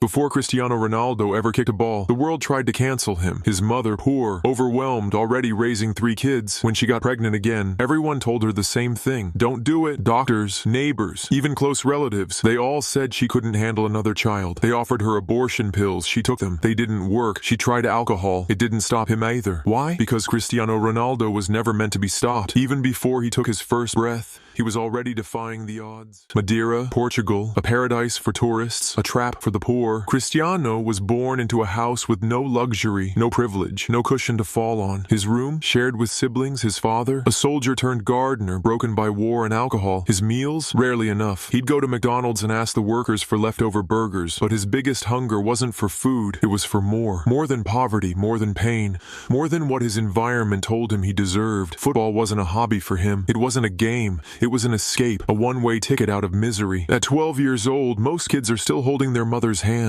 Before Cristiano Ronaldo ever kicked a ball, the world tried to cancel him. His mother, poor, overwhelmed, already raising 3 kids. When she got pregnant again, everyone told her the same thing. Don't do it. Doctors, neighbors, even close relatives, they all said she couldn't handle another child. They offered her abortion pills. She took them. They didn't work. She tried alcohol. It didn't stop him either. Why? Because Cristiano Ronaldo was never meant to be stopped. Even before he took his first breath, he was already defying the odds. Madeira, Portugal, a paradise for tourists, a trap for the poor. Cristiano was born into a house with no luxury, no privilege, no cushion to fall on. His room, shared with siblings, his father, a soldier turned gardener, broken by war and alcohol. His meals, rarely enough. He'd go to McDonald's and ask the workers for leftover burgers, but his biggest hunger wasn't for food, it was for more. More than poverty, more than pain, more than what his environment told him he deserved. Football wasn't a hobby for him. It wasn't a game. It was an escape, a one-way ticket out of misery. At 12 years old, most kids are still holding their mother's hand.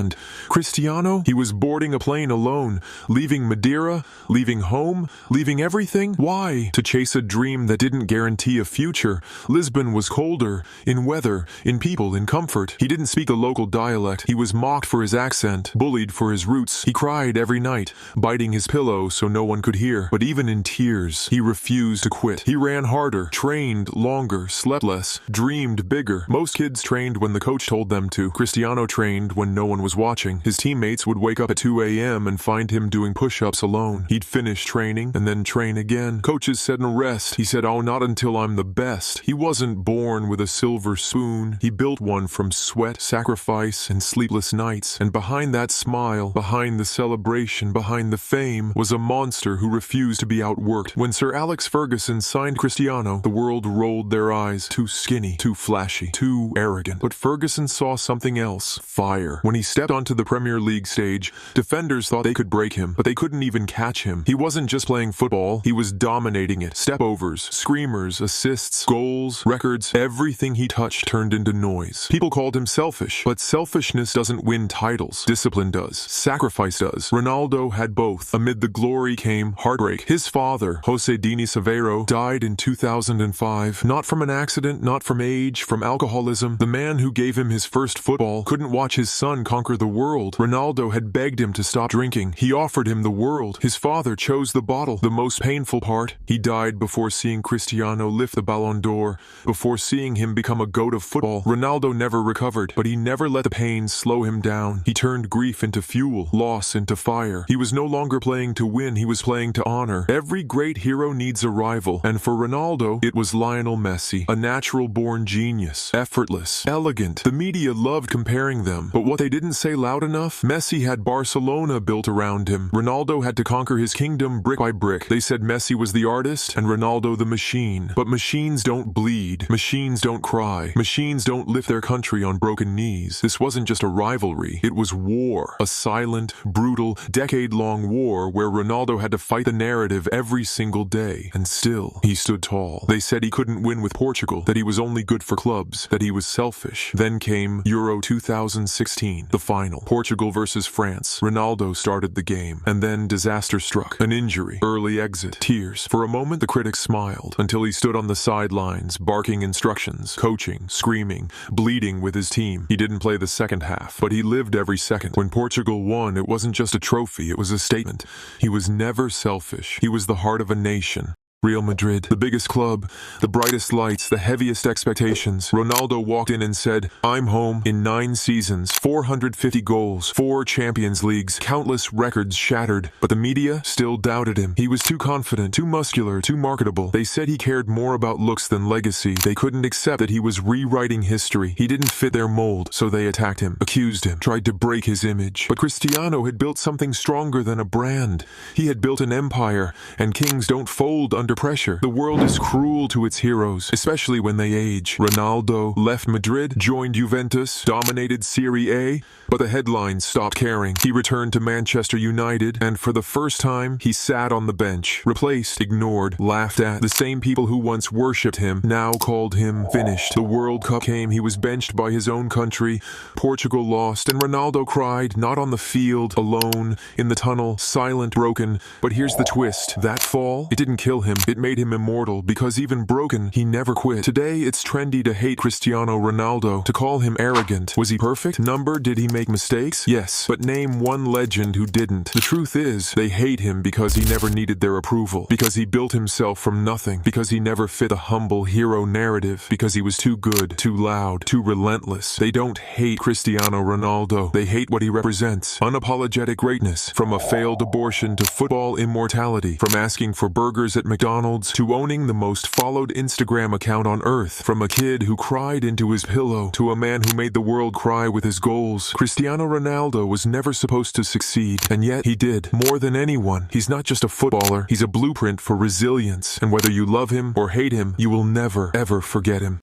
Cristiano, he was boarding a plane alone, leaving Madeira, leaving home, leaving everything. Why? To chase a dream that didn't guarantee a future. Lisbon was colder, in weather, in people, in comfort. He didn't speak a local dialect. He was mocked for his accent, bullied for his roots. He cried every night, biting his pillow so no one could hear. But even in tears, he refused to quit. He ran harder, trained longer, slept less, dreamed bigger. Most kids trained when the coach told them to. Cristiano trained when no one was watching. His teammates would wake up at 2 a.m. and find him doing push-ups alone. He'd finish training and then train again. Coaches said no rest. He said, "Oh, not until I'm the best." He wasn't born with a silver spoon. He built one from sweat, sacrifice, and sleepless nights. And behind that smile, behind the celebration, behind the fame, was a monster who refused to be outworked. When Sir Alex Ferguson signed Cristiano, the world rolled their eyes. Too skinny, too flashy, too arrogant. But Ferguson saw something else. Fire. When he stepped onto the Premier League stage, defenders thought they could break him, but they couldn't even catch him. He wasn't just playing football, he was dominating it. Step-overs, screamers, assists, goals, records, everything he touched turned into noise. People called him selfish, but selfishness doesn't win titles. Discipline does. Sacrifice does. Ronaldo had both. Amid the glory came heartbreak. His father, Jose Dini Severo, died in 2005, not from an accident, not from age, from alcoholism. The man who gave him his first football couldn't watch his son conquer the world. Ronaldo had begged him to stop drinking. He offered him the world. His father chose the bottle. The most painful part, he died before seeing Cristiano lift the Ballon d'Or, before seeing him become a goat of football. Ronaldo never recovered, but he never let the pain slow him down. He turned grief into fuel, loss into fire. He was no longer playing to win, he was playing to honor. Every great hero needs a rival, and for Ronaldo, it was Lionel Messi, a natural-born genius, effortless, elegant. The media loved comparing them, but what they didn't say loud enough, Messi had Barcelona built around him. Ronaldo had to conquer his kingdom brick by brick. They said Messi was the artist and Ronaldo the machine. But machines don't bleed. Machines don't cry. Machines don't lift their country on broken knees. This wasn't just a rivalry. It was war. A silent, brutal, decade-long war where Ronaldo had to fight the narrative every single day. And still, he stood tall. They said he couldn't win with Portugal, that he was only good for clubs, that he was selfish. Then came Euro 2016, the final. Portugal versus France. Ronaldo started the game, and then disaster struck. An injury, early exit, tears. For a moment, the critics smiled, until he stood on the sidelines, barking instructions, coaching, screaming, bleeding with his team. He didn't play the second half, but he lived every second. When Portugal won, it wasn't just a trophy, it was a statement. He was never selfish. He was the heart of a nation. Real Madrid, the biggest club, the brightest lights, the heaviest expectations. Ronaldo walked in and said, "I'm home." In 9 seasons, 450 goals, 4 Champions Leagues, countless records shattered. But the media still doubted him. He was too confident, too muscular, too marketable. They said he cared more about looks than legacy. They couldn't accept that he was rewriting history. He didn't fit their mold, so they attacked him, accused him, tried to break his image. But Cristiano had built something stronger than a brand. He had built an empire, and kings don't fold under pressure. The world is cruel to its heroes, especially when they age. Ronaldo left Madrid, joined Juventus, dominated Serie A, but the headlines stopped caring. He returned to Manchester United, and for the first time, he sat on the bench, replaced, ignored, laughed at. The same people who once worshipped him now called him finished. The World Cup came, he was benched by his own country. Portugal lost, and Ronaldo cried, not on the field, alone, in the tunnel, silent, broken. But here's the twist. That fall, it didn't kill him. It made him immortal because even broken, he never quit. Today, it's trendy to hate Cristiano Ronaldo, to call him arrogant. Was he perfect? Number, did he make mistakes? Yes, but name one legend who didn't. The truth is, they hate him because he never needed their approval, because he built himself from nothing, because he never fit the humble hero narrative, because he was too good, too loud, too relentless. They don't hate Cristiano Ronaldo. They hate what he represents. Unapologetic greatness, from a failed abortion to football immortality, from asking for burgers at McDonald's to owning the most followed Instagram account on earth, from a kid who cried into his pillow to a man who made the world cry with his goals. Cristiano Ronaldo was never supposed to succeed, and yet he did, more than anyone. He's not just a footballer, he's a blueprint for resilience, and whether you love him or hate him, you will never, ever forget him.